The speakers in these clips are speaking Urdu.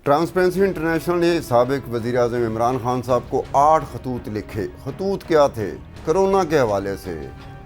ٹرانسپیرنسی انٹرنیشنل نے سابق وزیر اعظم عمران خان صاحب کو 8 خطوط لکھے۔ خطوط کیا تھے؟ کرونا کے حوالے سے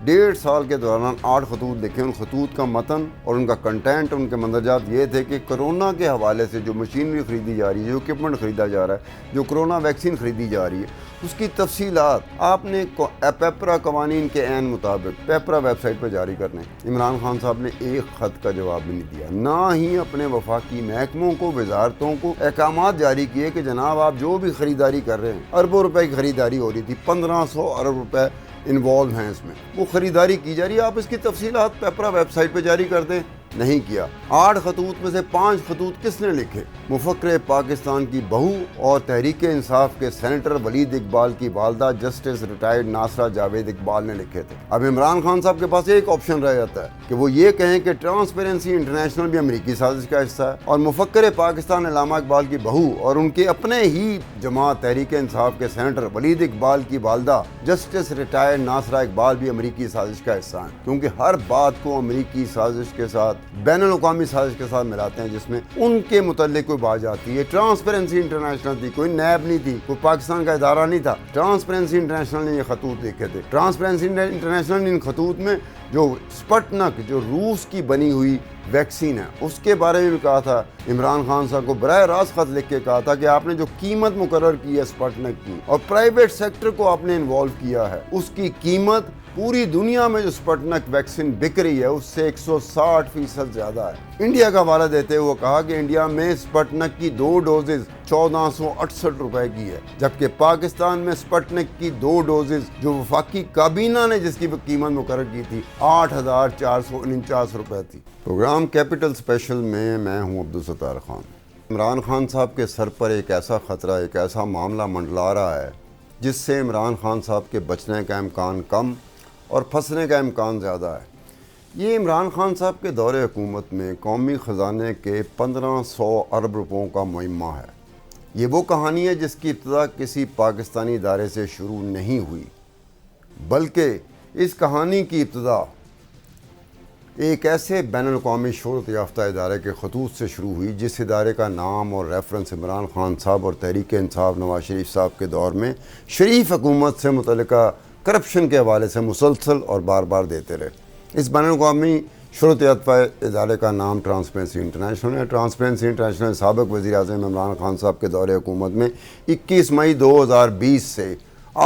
1.5 سال کے دوران 8 خطوط لکھے۔ ان خطوط کا متن اور ان کا کنٹینٹ، ان کے مندرجات یہ تھے کہ کرونا کے حوالے سے جو مشینری خریدی جا رہی ہے، جو اکوپمنٹ خریدا جا رہا ہے، جو کرونا ویکسین خریدی جا رہی ہے، اس کی تفصیلات آپ نے پیپرا قوانین کے عین مطابق پیپرا ویب سائٹ پر جاری کرنے۔ عمران خان صاحب نے ایک خط کا جواب بھی نہیں دیا، نہ ہی اپنے وفاقی محکموں کو، وزارتوں کو احکامات جاری کیے کہ جناب آپ جو بھی خریداری کر رہے ہیں، اربوں روپے کی خریداری ہو رہی تھی، 1500 ارب روپے انوالو ہیں اس میں، وہ خریداری کی جا رہی ہے، آپ اس کی تفصیلات پیپرا ویب سائٹ پہ جاری کر دیں۔ نہیں کیا۔ 8 خطوط میں سے 5 خطوط کس نے لکھے؟ مفکر پاکستان کی بہو اور تحریک انصاف کے سینیٹر ولید اقبال کی والدہ جسٹس ریٹائرڈ ناصرہ جاوید اقبال نے لکھے تھے۔ اب عمران خان صاحب کے پاس ایک آپشن رہ جاتا ہے کہ وہ یہ کہیں کہ ٹرانسپیرنسی انٹرنیشنل بھی امریکی سازش کا حصہ ہے، اور مفکر پاکستان علامہ اقبال کی بہو اور ان کے اپنے ہی جماعت تحریک انصاف کے سینیٹر ولید اقبال کی والدہ جسٹس ریٹائرڈ ناصرہ اقبال بھی امریکی سازش کا حصہ ہیں، کیونکہ ہر بات کو امریکی سازش کے ساتھ، بین الاقوامی سازش کے ساتھ ملاتے ہیں جس میں ان کے متعلق کوئی بات آتی ہے۔ ٹرانسپیرنسی انٹرنیشنل تھی، کوئی نیب نہیں تھی، کوئی پاکستان کا ادارہ نہیں تھا، ٹرانسپیرنسی انٹرنیشنل نے یہ خطوط لکھے تھے۔ ٹرانسپیرنسی انٹرنیشنل نے ان خطوط میں جو سپٹنک، جو روس کی بنی ہوئی ویکسین ہے، اس کے بارے میں بھی کہا تھا، عمران خان صاحب کو براہ راست خط لکھ کے کہا تھا کہ آپ نے جو قیمت مقرر کی ہے سپٹنک کی، اور پرائیویٹ سیکٹر کو آپ نے انوالو کیا ہے، اس کی قیمت پوری دنیا میں جو سپٹنک ویکسین بک رہی ہے اس سے 160% زیادہ ہے۔ انڈیا کا حوالہ دیتے ہوئے کہا کہ انڈیا میں سپٹنک کی 2 ڈوزز 1468 روپے کی ہے، جبکہ پاکستان میں سپٹنک کی 2 ڈوزز جو وفاقی کابینہ نے جس کی قیمت مقرر کی تھی 8449 روپے تھی۔ پروگرام کیپٹل اسپیشل میں میں ہوں عبدالستار خان۔ عمران خان صاحب کے سر پر ایک ایسا خطرہ، ایک ایسا معاملہ منڈلا رہا ہے جس سے عمران خان صاحب کے بچنے کا امکان کم اور پھنسنے کا امکان زیادہ ہے۔ یہ عمران خان صاحب کے دور حکومت میں قومی خزانے کے 1500 ارب روپوں کا معمہ ہے۔ یہ وہ کہانی ہے جس کی ابتدا کسی پاکستانی ادارے سے شروع نہیں ہوئی، بلکہ اس کہانی کی ابتدا ایک ایسے بین الاقوامی شہرت یافتہ ادارے کے خطوط سے شروع ہوئی جس ادارے کا نام اور ریفرنس عمران خان صاحب اور تحریک انصاف نواز شریف صاحب کے دور میں شریف حکومت سے متعلقہ کرپشن کے حوالے سے مسلسل اور بار بار دیتے رہے۔ اس بین الاقوامی شہرت یافتہ ادارے کا نام ٹرانسپیرنسی انٹرنیشنل ہے۔ ٹرانسپیرنسی انٹرنیشنل سابق وزیر اعظم عمران خان صاحب کے دور حکومت میں 21 مئی 2020 سے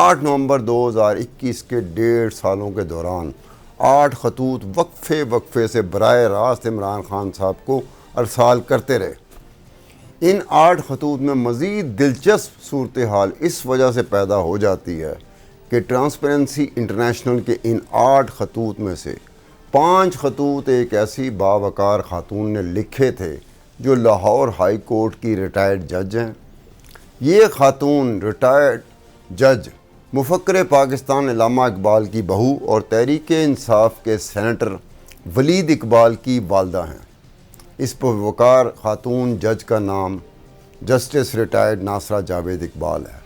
8 نومبر 2021 کے 1.5 سالوں کے دوران 8 خطوط وقفے سے براہ راست عمران خان صاحب کو ارسال کرتے رہے۔ ان 8 خطوط میں مزید دلچسپ صورتحال اس وجہ سے پیدا ہو جاتی ہے کہ ٹرانسپیرنسی انٹرنیشنل کے ان 8 خطوط میں سے 5 خطوط ایک ایسی باوقار خاتون نے لکھے تھے جو لاہور ہائی کورٹ کی ریٹائرڈ جج ہیں۔ یہ خاتون ریٹائرڈ جج مفکر پاکستان علامہ اقبال کی بہو اور تحریک انصاف کے سینیٹر ولید اقبال کی والدہ ہیں۔ اس پروقار خاتون جج کا نام جسٹس ریٹائرڈ ناصرہ جاوید اقبال ہے۔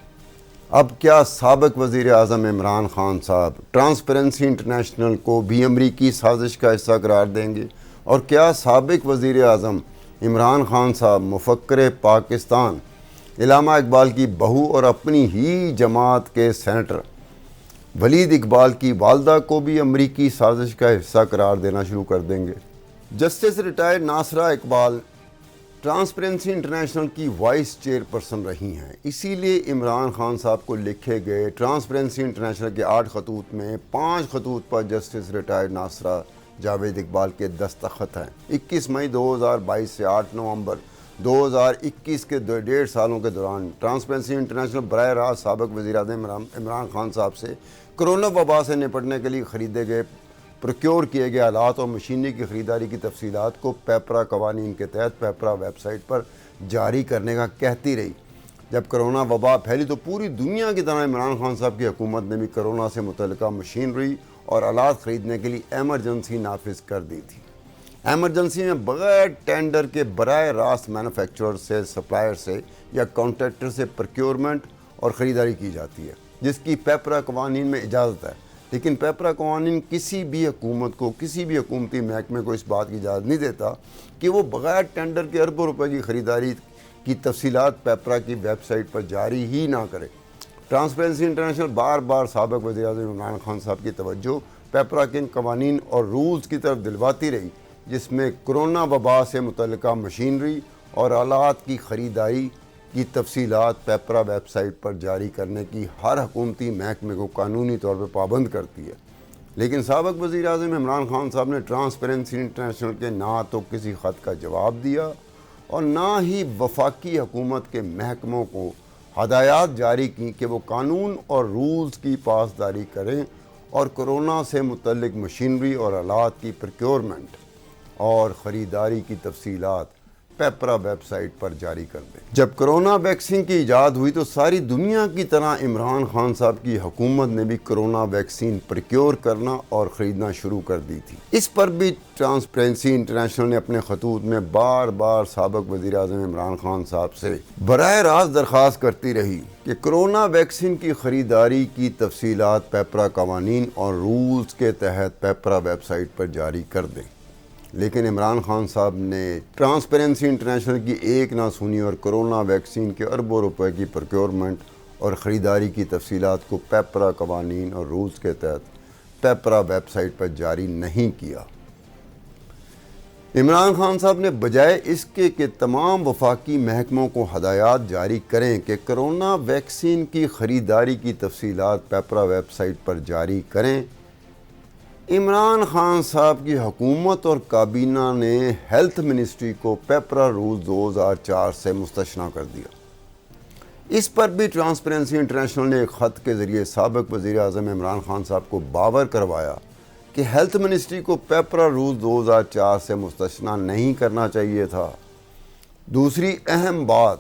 اب کیا سابق وزیر اعظم عمران خان صاحب ٹرانسپیرنسی انٹرنیشنل کو بھی امریکی سازش کا حصہ قرار دیں گے؟ اور کیا سابق وزیر اعظم عمران خان صاحب مفکر پاکستان علامہ اقبال کی بہو اور اپنی ہی جماعت کے سینیٹر ولید اقبال کی والدہ کو بھی امریکی سازش کا حصہ قرار دینا شروع کر دیں گے؟ Justice retired Nasira Iqbal transparency international کی وائس چیئر پرسن رہی ہیں، اسی لیے عمران خان صاحب کو لکھے گئے ٹرانسپیرنسی انٹرنیشنل کے 8 خطوط میں 5 خطوط پر جسٹس ریٹائرڈ ناصرہ جاوید اقبال کے دستخط ہیں۔ 21 مئی 2022 سے 8 نومبر 2021 کے 1.5 سالوں کے دوران ٹرانسپیرنسی انٹرنیشنل براہ راست سابق وزیر اعظم عمران خان صاحب سے کرونا وبا سے نپٹنے کے لیے خریدے گئے، پروکیور کیے گئے آلات اور مشینری کی خریداری کی تفصیلات کو پیپرا قوانین کے تحت پیپرا ویب سائٹ پر جاری کرنے کا کہتی رہی۔ جب کرونا وبا پھیلی تو پوری دنیا کی طرح عمران خان صاحب کی حکومت نے بھی کرونا سے متعلقہ مشینری اور آلات خریدنے کے لیے ایمرجنسی نافذ کر دی تھی۔ ایمرجنسی میں بغیر ٹینڈر کے براہ راست مینوفیکچرر سے، سپلائر سے یا کانٹریکٹر سے پروکیورمنٹ اور خریداری کی جاتی ہے، جس کی پیپرا قوانین میں اجازت ہے، لیکن پیپرا قوانین کسی بھی حکومت کو، کسی بھی حکومتی محکمے کو اس بات کی اجازت نہیں دیتا کہ وہ بغیر ٹینڈر کے اربوں روپے کی خریداری کی تفصیلات پیپرا کی ویب سائٹ پر جاری ہی نہ کرے۔ ٹرانسپیرنسی انٹرنیشنل بار بار سابق وزیر اعظم عمران خان صاحب کی توجہ پیپرا کے ان قوانین اور رولز کی طرف دلواتی رہی، جس میں کرونا وبا سے متعلقہ مشینری اور آلات کی خریداری کی تفصیلات پیپرا ویب سائٹ پر جاری کرنے کی ہر حکومتی محکمے کو قانونی طور پر پابند کرتی ہے۔ لیکن سابق وزیر اعظم عمران خان صاحب نے ٹرانسپیرنسی انٹرنیشنل کے نہ تو کسی خط کا جواب دیا اور نہ ہی وفاقی حکومت کے محکموں کو ہدایات جاری کی کہ وہ قانون اور رولز کی پاسداری کریں اور کرونا سے متعلق مشینری اور آلات کی پروکیورمنٹ اور خریداری کی تفصیلات پیپرا ویب سائٹ پر جاری کر دیں۔ جب کرونا ویکسین کی ایجاد ہوئی تو ساری دنیا کی طرح عمران خان صاحب کی حکومت نے بھی کرونا ویکسین پروکیور کرنا اور خریدنا شروع کر دی تھی۔ اس پر بھی ٹرانسپیرنسی انٹرنیشنل نے اپنے خطوط میں بار بار سابق وزیر اعظم عمران خان صاحب سے براہ راست درخواست کرتی رہی کہ کرونا ویکسین کی خریداری کی تفصیلات پیپرا قوانین اور رولز کے تحت پیپرا ویب سائٹ پر جاری کر دیں۔ لیکن عمران خان صاحب نے ٹرانسپیرنسی انٹرنیشنل کی ایک نہ سنی اور کرونا ویکسین کے اربوں روپے کی پروکیورمنٹ اور خریداری کی تفصیلات کو پیپرا قوانین اور رولز کے تحت پیپرا ویب سائٹ پر جاری نہیں کیا۔ عمران خان صاحب نے بجائے اس کے کہ تمام وفاقی محکموں کو ہدایات جاری کریں کہ کرونا ویکسین کی خریداری کی تفصیلات پیپرا ویب سائٹ پر جاری کریں، عمران خان صاحب کی حکومت اور کابینہ نے ہیلتھ منسٹری کو پیپرا رول 2004 سے مستثنیٰ کر دیا۔ اس پر بھی ٹرانسپیرنسی انٹرنیشنل نے ایک خط کے ذریعے سابق وزیر اعظم عمران خان صاحب کو باور کروایا کہ ہیلتھ منسٹری کو پیپرا رول 2004 سے مستثنیٰ نہیں کرنا چاہیے تھا۔ دوسری اہم بات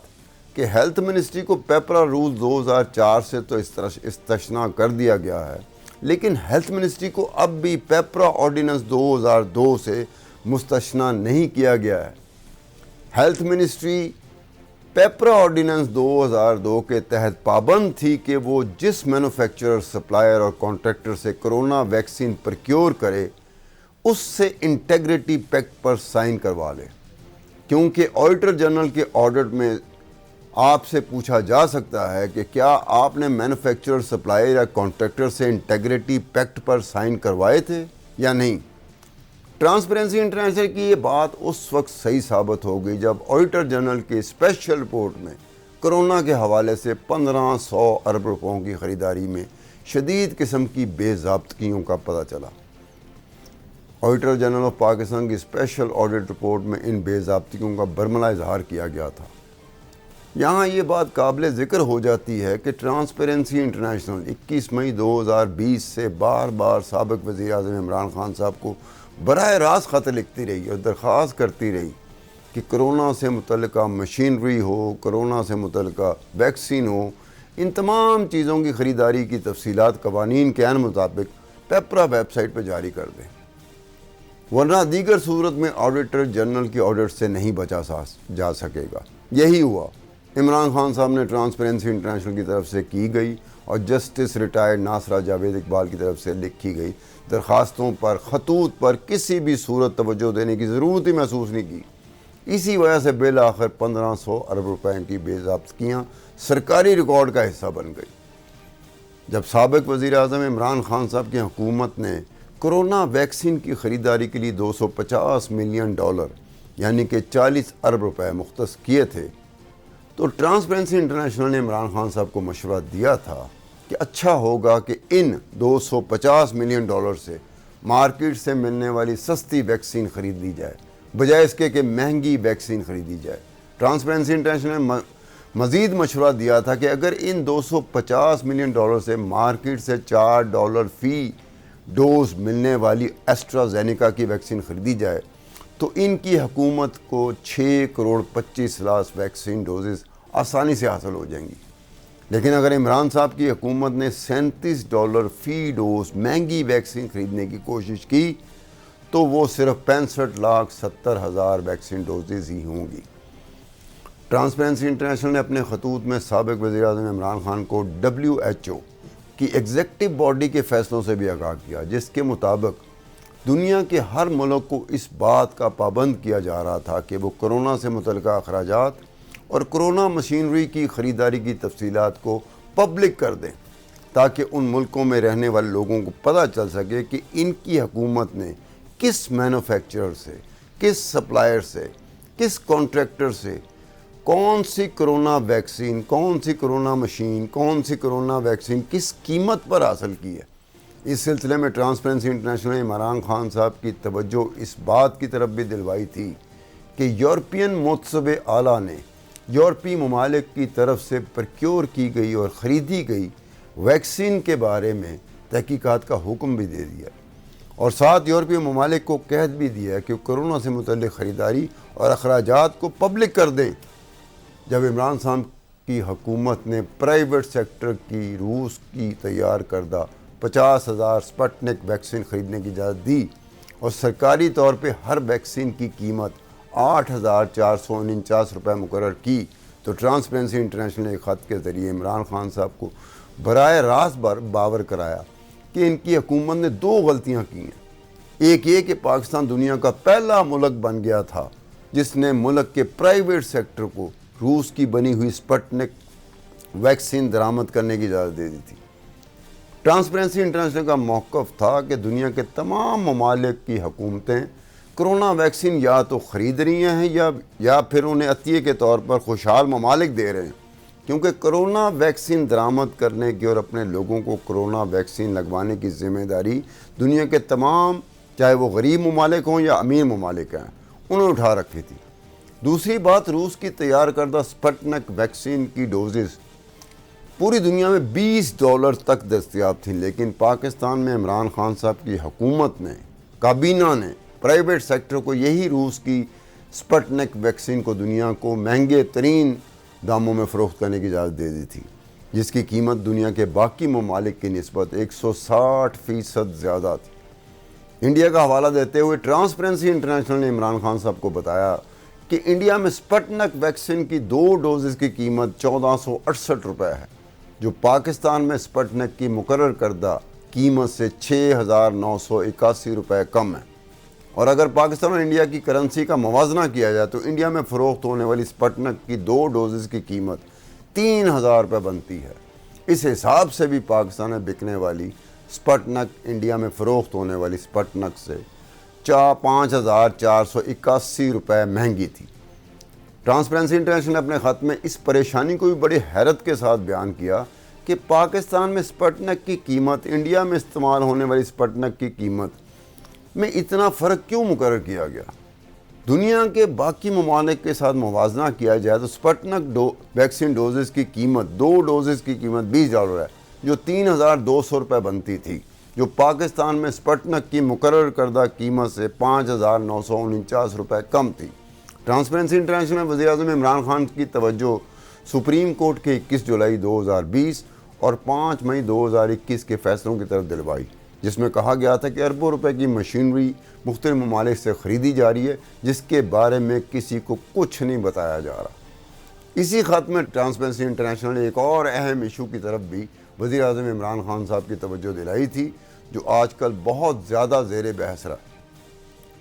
کہ ہیلتھ منسٹری کو پیپرا رول 2004 سے تو استثنیٰ کر دیا گیا ہے، لیکن ہیلتھ منسٹری کو اب بھی پیپرا آرڈیننس 2002 سے مستثنیٰ نہیں کیا گیا ہے۔ ہیلتھ منسٹری پیپرا آرڈیننس 2002 کے تحت پابند تھی کہ وہ جس مینوفیکچرر، سپلائر اور کانٹریکٹر سے کرونا ویکسین پروکیور کرے اس سے انٹیگریٹی پیکٹ پر سائن کروا لے، کیونکہ آڈیٹر جنرل کے آڈٹ میں آپ سے پوچھا جا سکتا ہے کہ کیا آپ نے مینوفیکچرر، سپلائر یا کانٹریکٹر سے انٹیگریٹی پیکٹ پر سائن کروائے تھے یا نہیں۔ ٹرانسپیرنسی انٹرنیشنل کی یہ بات اس وقت صحیح ثابت ہو گئی جب آڈیٹر جنرل کی اسپیشل رپورٹ میں کرونا کے حوالے سے 1500 ارب روپوں کی خریداری میں شدید قسم کی بے ضابطگیوں کا پتہ چلا۔ آڈیٹر جنرل آف پاکستان کی اسپیشل آڈٹ رپورٹ میں ان بے ضابطگیوں کا برملا اظہار کیا گیا تھا۔ یہاں یہ بات قابل ذکر ہو جاتی ہے کہ ٹرانسپیرنسی انٹرنیشنل 21 مئی 2020 سے بار بار سابق وزیر اعظم عمران خان صاحب کو براہ راست خط لکھتی رہی اور درخواست کرتی رہی کہ کرونا سے متعلقہ مشینری ہو، کرونا سے متعلقہ ویکسین ہو، ان تمام چیزوں کی خریداری کی تفصیلات قوانین کے عین مطابق پیپرا ویب سائٹ پہ جاری کر دیں، ورنہ دیگر صورت میں آڈیٹر جنرل کی آڈٹ سے نہیں بچا جا سکے گا۔ یہی ہوا۔ عمران خان صاحب نے ٹرانسپیرنسی انٹرنیشنل کی طرف سے کی گئی اور جسٹس ریٹائرڈ ناصرہ جاوید اقبال کی طرف سے لکھی گئی درخواستوں پر خطوط پر کسی بھی صورت توجہ دینے کی ضرورت ہی محسوس نہیں کی۔ اسی وجہ سے بالآخر 1500 ارب روپے کی بے ضابطگیاں سرکاری ریکارڈ کا حصہ بن گئی۔ جب سابق وزیر اعظم عمران خان صاحب کی حکومت نے کرونا ویکسین کی خریداری کے لیے $250 ملین یعنی کہ 40 ارب روپے مختص کیے تھے، تو ٹرانسپیرنسی انٹرنیشنل نے عمران خان صاحب کو مشورہ دیا تھا کہ اچھا ہوگا کہ ان $250 ملین سے مارکیٹ سے ملنے والی سستی ویکسین خرید لی جائے، بجائے اس کے کہ مہنگی ویکسین خریدی جائے۔ ٹرانسپیرنسی انٹرنیشنل نے مزید مشورہ دیا تھا کہ اگر ان $250 ملین سے مارکیٹ سے $4 فی ڈوز ملنے والی ایسٹرازینیکا کی ویکسین خریدی جائے تو ان کی حکومت کو 6 کروڑ 25 لاکھ ویکسین ڈوزز آسانی سے حاصل ہو جائیں گی۔ لیکن اگر عمران صاحب کی حکومت نے $37 فی ڈوز مہنگی ویکسین خریدنے کی کوشش کی تو وہ صرف 65,70,000 ویکسین ڈوزز ہی ہوں گی۔ ٹرانسپیرنسی انٹرنیشنل نے اپنے خطوط میں سابق وزیر اعظم عمران خان کو WHO کی ایگزیکٹو باڈی کے فیصلوں سے بھی آگاہ کیا، جس کے مطابق دنیا کے ہر ملک کو اس بات کا پابند کیا جا رہا تھا کہ وہ کرونا سے متعلقہ اخراجات اور کرونا مشینری کی خریداری کی تفصیلات کو پبلک کر دیں تاکہ ان ملکوں میں رہنے والے لوگوں کو پتہ چل سکے کہ ان کی حکومت نے کس مینوفیکچرر سے، کس سپلائر سے، کس کانٹریکٹر سے کون سی کرونا ویکسین، کون سی کرونا مشین، کون سی کرونا ویکسین کس قیمت پر حاصل کی ہے۔ اس سلسلے میں ٹرانسپیرنسی انٹرنیشنل نے عمران خان صاحب کی توجہ اس بات کی طرف بھی دلوائی تھی کہ یورپین متحدہ اعلیٰ نے یورپی ممالک کی طرف سے پرکیور کی گئی اور خریدی گئی ویکسین کے بارے میں تحقیقات کا حکم بھی دے دیا اور ساتھ یورپی ممالک کو قحط بھی دیا کہ کرونا سے متعلق خریداری اور اخراجات کو پبلک کر دیں۔ جب عمران خان کی حکومت نے پرائیویٹ سیکٹر کی روس کی تیار کردہ 50,000 سپوتنک ویکسین خریدنے کی اجازت دی اور سرکاری طور پہ ہر ویکسین کی قیمت 8,449 روپے مقرر کی، تو ٹرانسپیرنسی انٹرنیشنل نے ایک خط کے ذریعے عمران خان صاحب کو براہ راست باور کرایا کہ ان کی حکومت نے 2 غلطیاں کی ہیں۔ ایک یہ کہ پاکستان دنیا کا پہلا ملک بن گیا تھا جس نے ملک کے پرائیویٹ سیکٹر کو روس کی بنی ہوئی سپوتنک ویکسین درآمد کرنے کی اجازت دے دی تھی۔ ٹرانسپیرنسی انٹرنیشنل کا موقف تھا کہ دنیا کے تمام ممالک کی حکومتیں کرونا ویکسین یا تو خرید رہی ہیں یا پھر انہیں عطیے کے طور پر خوشحال ممالک دے رہے ہیں، کیونکہ کرونا ویکسین درآمد کرنے کی اور اپنے لوگوں کو کرونا ویکسین لگوانے کی ذمہ داری دنیا کے تمام، چاہے وہ غریب ممالک ہوں یا امیر ممالک ہیں، انہوں نے اٹھا رکھی تھی۔ دوسری بات، روس کی تیار کردہ سپوتنک ویکسین کی ڈوزز پوری دنیا میں $20 تک دستیاب تھیں، لیکن پاکستان میں عمران خان صاحب کی حکومت نے، کابینہ نے پرائیویٹ سیکٹر کو یہی روس کی سپوتنک ویکسین کو دنیا کو مہنگے ترین داموں میں فروخت کرنے کی اجازت دے دی تھی، جس کی قیمت دنیا کے باقی ممالک کی نسبت 160% زیادہ تھی۔ انڈیا کا حوالہ دیتے ہوئے ٹرانسپیرنسی انٹرنیشنل نے عمران خان صاحب کو بتایا کہ انڈیا میں سپوتنک ویکسین کی 2 ڈوزز کی قیمت 1468 روپے ہے، جو پاکستان میں سپوتنک کی مقرر کردہ قیمت سے 6,981 روپے کم ہے، اور اگر پاکستان اور انڈیا کی کرنسی کا موازنہ کیا جائے تو انڈیا میں فروخت ہونے والی سپوتنک کی 2 ڈوزز کی قیمت 3,000 روپے بنتی ہے۔ اس حساب سے بھی پاکستان میں بکنے والی سپوتنک انڈیا میں فروخت ہونے والی سپوتنک سے 5,481 روپے مہنگی تھی۔ ٹرانسپیرنسی انٹرنیشنل نے اپنے خط میں اس پریشانی کو بھی بڑی حیرت کے ساتھ بیان کیا کہ پاکستان میں سپوتنک کی قیمت انڈیا میں استعمال ہونے والی سپوتنک کی قیمت میں اتنا فرق کیوں مقرر کیا گیا۔ دنیا کے باقی ممالک کے ساتھ موازنہ کیا جائے تو سپوتنک ویکسین ڈوزز کی قیمت 2 ڈوزز کی قیمت $20 ہے، جو 3,200 روپے بنتی تھی، جو پاکستان میں سپوتنک کی مقرر کردہ قیمت سے 5,949 روپے کم تھی۔ ٹرانسپیرنسی انٹرنیشنل نے وزیراعظم عمران خان کی توجہ سپریم کورٹ کے 21 جولائی 2020 اور 5 مئی 2021 کے فیصلوں کی طرف دلوائی، جس میں کہا گیا تھا کہ اربوں روپے کی مشینری مختلف ممالک سے خریدی جا رہی ہے، جس کے بارے میں کسی کو کچھ نہیں بتایا جا رہا۔ اسی خط میں ٹرانسپیرنسی انٹرنیشنل نے ایک اور اہم ایشو کی طرف بھی وزیر اعظم عمران خان صاحب کی توجہ دلائی تھی، جو آج کل بہت زیادہ زیر بحث رہا۔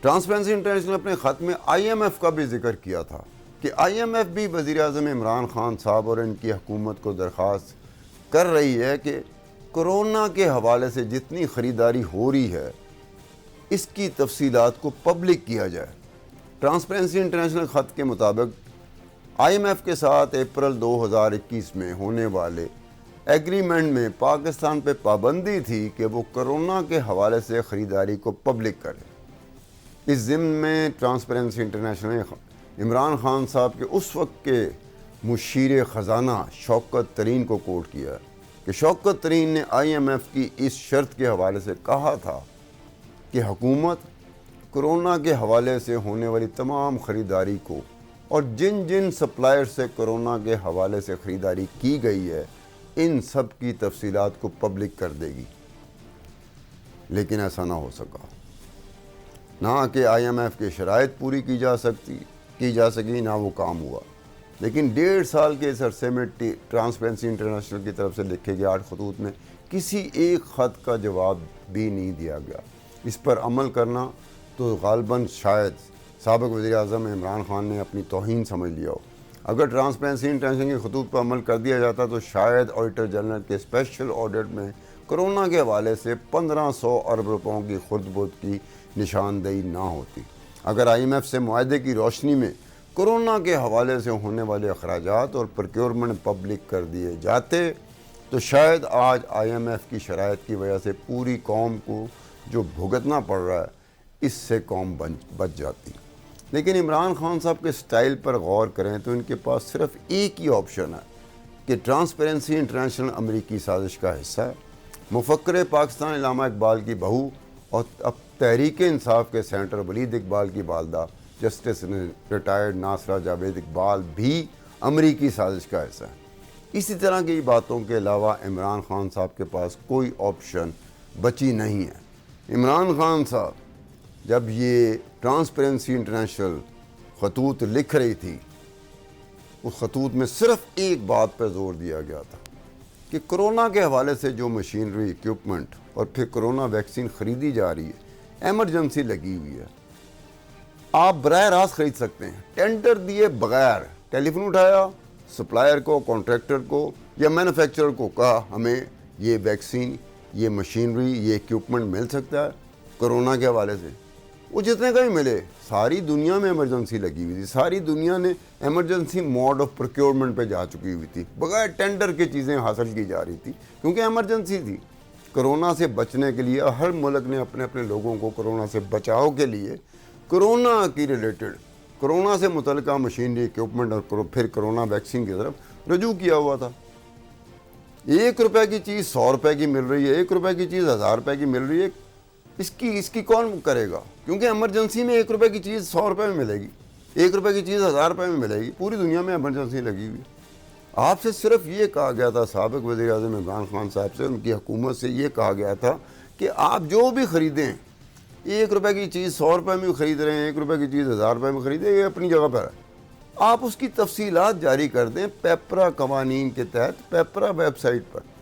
ٹرانسپیرنسی انٹرنیشنل نے اپنے خط میں IMF کا بھی ذکر کیا تھا کہ IMF بھی وزیر اعظم عمران خان صاحب اور ان کی حکومت کو درخواست کر رہی ہے کہ کرونا کے حوالے سے جتنی خریداری ہو رہی ہے اس کی تفصیلات کو پبلک کیا جائے۔ ٹرانسپیرنسی انٹرنیشنل خط کے مطابق IMF کے ساتھ اپریل 2021 میں ہونے والے ایگریمنٹ میں پاکستان پہ پابندی تھی کہ وہ کرونا کے حوالے سے خریداری کو پبلک کرے۔ اس ضمن میں ٹرانسپیرنسی انٹرنیشنل نے عمران خان صاحب کے اس وقت کے مشیر خزانہ شوکت ترین کو کوٹ کیا کہ شوکت ترین نے IMF کی اس شرط کے حوالے سے کہا تھا کہ حکومت کرونا کے حوالے سے ہونے والی تمام خریداری کو اور جن جن سپلائر سے کرونا کے حوالے سے خریداری کی گئی ہے ان سب کی تفصیلات کو پبلک کر دے گی، لیکن ایسا نہ ہو سکا۔ نہ کہ IMF کے شرائط پوری کی جا سکی نہ وہ کام ہوا، لیکن 1.5 سال کے اس عرصے میں ٹرانسپیرنسی انٹرنیشنل کی طرف سے لکھے گئے 8 خطوط میں کسی ایک خط کا جواب بھی نہیں دیا گیا۔ اس پر عمل کرنا تو غالباً شاید سابق وزیر اعظم عمران خان نے اپنی توہین سمجھ لیا ہو۔ اگر ٹرانسپیرنسی انٹرنیشنل کے خطوط پر عمل کر دیا جاتا تو شاید آڈیٹر جنرل کے اسپیشل آڈٹ میں کرونا کے حوالے سے 1500 ارب روپوں کی خرد برد کی نشاندہی نہ ہوتی۔ اگر آئی ایم ایف سے معاہدے کی روشنی میں کرونا کے حوالے سے ہونے والے اخراجات اور پروکیورمنٹ پبلک کر دیے جاتے تو شاید آج آئی ایم ایف کی شرائط کی وجہ سے پوری قوم کو جو بھگتنا پڑ رہا ہے اس سے قوم بچ جاتی۔ لیکن عمران خان صاحب کے سٹائل پر غور کریں تو ان کے پاس صرف ایک ہی آپشن ہے کہ ٹرانسپیرنسی انٹرنیشنل امریکی سازش کا حصہ ہے۔ مفکر پاکستان علامہ اقبال کی بہو اور اب تحریک انصاف کے سینیٹر ولید اقبال کی والدہ جسٹس ریٹائرڈ ناصرہ جاوید اقبال بھی امریکی سازش کا حصہ ہے۔ اسی طرح کی باتوں کے علاوہ عمران خان صاحب کے پاس کوئی آپشن بچی نہیں ہے۔ عمران خان صاحب جب یہ ٹرانسپیرنسی انٹرنیشنل خطوط لکھ رہی تھی، اس خطوط میں صرف ایک بات پر زور دیا گیا تھا کہ کرونا کے حوالے سے جو مشینری، اکوپمنٹ اور پھر کرونا ویکسین خریدی جا رہی ہے، ایمرجنسی لگی ہوئی ہے، آپ براہ راست خرید سکتے ہیں ٹینڈر دیے بغیر۔ ٹیلی فون اٹھایا، سپلائر کو، کانٹریکٹر کو یا مینوفیکچرر کو کہا ہمیں یہ ویکسین، یہ مشینری، یہ اکوپمنٹ مل سکتا ہے کرونا کے حوالے سے، وہ جتنے کا ہی ملے۔ ساری دنیا میں ایمرجنسی لگی ہوئی تھی، ساری دنیا نے ایمرجنسی موڈ آف پروکیورمنٹ پہ جا چکی ہوئی تھی، بغیر ٹینڈر کی چیزیں حاصل کی جا رہی تھی کیونکہ ایمرجنسی تھی۔ کرونا سے بچنے کے لیے ہر ملک نے اپنے اپنے لوگوں کو کرونا سے بچاؤ کے لیے کرونا کی ریلیٹڈ، کرونا سے متعلقہ مشینری، اکوپمنٹ اور پھر کرونا ویکسین کی طرف رجوع کیا ہوا تھا۔ 1 روپے کی چیز 100 روپے کی مل رہی ہے، 1 روپے کی چیز 1000 روپے کی مل رہی ہے، اس کی کون کرے گا؟ کیونکہ ایمرجنسی میں 1 روپے کی چیز 100 روپے میں ملے گی، 1 روپے کی چیز 1000 روپے میں ملے گی۔ پوری دنیا میں ایمرجنسی لگی ہوئی۔ آپ سے صرف یہ کہا گیا تھا، سابق وزیر اعظم عمران خان صاحب سے، ان کی حکومت سے یہ کہا گیا تھا کہ آپ جو بھی خریدیں، 1 روپے کی چیز 100 روپے میں خرید رہے ہیں، 1 روپے کی چیز 1000 روپے میں خریدیں، یہ اپنی جگہ پر ہے، آپ اس کی تفصیلات جاری کر دیں پیپرا قوانین کے تحت، پیپرا ویب سائٹ پر،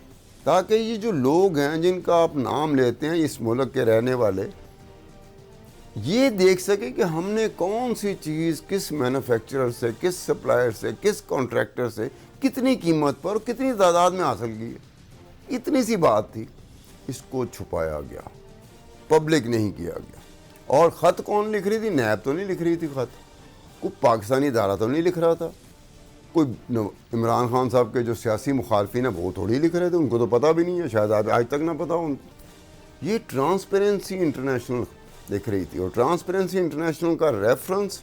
تاکہ یہ جو لوگ ہیں جن کا آپ نام لیتے ہیں اس ملک کے رہنے والے، یہ دیکھ سکے کہ ہم نے کون سی چیز کس مینوفیکچرر سے، کس سپلائر سے، کس کانٹریکٹر سے کتنی قیمت پر اور کتنی تعداد میں حاصل کی ہے۔ اتنی سی بات تھی، اس کو چھپایا گیا، پبلک نہیں کیا گیا۔ اور خط کون لکھ رہی تھی؟ نیب تو نہیں لکھ رہی تھی خط، کوئی پاکستانی ادارہ تو نہیں لکھ رہا تھا، کوئی عمران خان صاحب کے جو سیاسی مخالفین ہیں وہ تھوڑی لکھ رہے تھے، ان کو تو پتہ بھی نہیں ہے، شاید آج تک نہ پتہ ہو ان کو۔ یہ ٹرانسپیرنسی انٹرنیشنل لکھ رہی تھی، اور ٹرانسپیرنسی انٹرنیشنل کا ریفرنس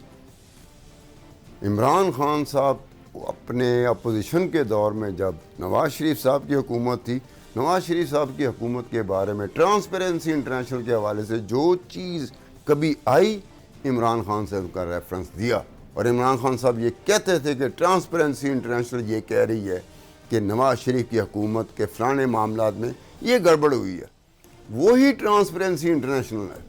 عمران خان صاحب اپنے اپوزیشن کے دور میں جب نواز شریف صاحب کی حکومت تھی، نواز شریف صاحب کی حکومت کے بارے میں ٹرانسپیرنسی انٹرنیشنل کے حوالے سے جو چیز کبھی آئی، عمران خان صاحب کا ریفرنس دیا، اور عمران خان صاحب یہ کہتے تھے کہ ٹرانسپیرنسی انٹرنیشنل یہ کہہ رہی ہے کہ نواز شریف کی حکومت کے فلانے معاملات میں یہ گڑبڑ ہوئی ہے۔ وہی ٹرانسپیرنسی انٹرنیشنل ہے،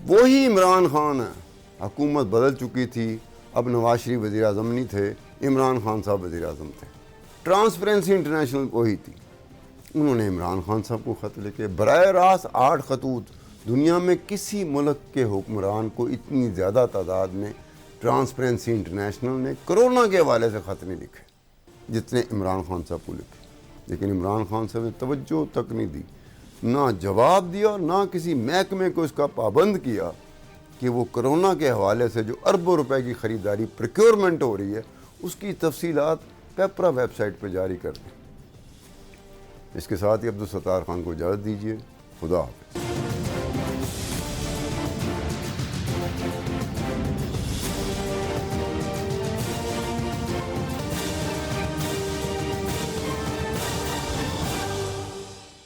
وہی عمران خان ہے۔ حکومت بدل چکی تھی، اب نواز شریف وزیر اعظم نہیں تھے، عمران خان صاحب وزیر اعظم تھے، ٹرانسپیرنسی انٹرنیشنل وہی تھی۔ انہوں نے عمران خان صاحب کو خط لکھے براہ راست 8 خطوط۔ دنیا میں کسی ملک کے حکمران کو اتنی زیادہ تعداد میں ٹرانسپیرنسی انٹرنیشنل نے کرونا کے حوالے سے خط نہیں لکھے جتنے عمران خان صاحب کو لکھے، لیکن عمران خان صاحب نے توجہ تک نہیں دی، نہ جواب دیا، نہ کسی محکمے کو اس کا پابند کیا کہ وہ کرونا کے حوالے سے جو اربوں روپے کی خریداری پروکیورمنٹ ہو رہی ہے اس کی تفصیلات پیپرا ویب سائٹ پہ جاری کر دیں۔ اس کے ساتھ ہی عبدالستار خان کو اجازت دیجیے، خدا حافظ۔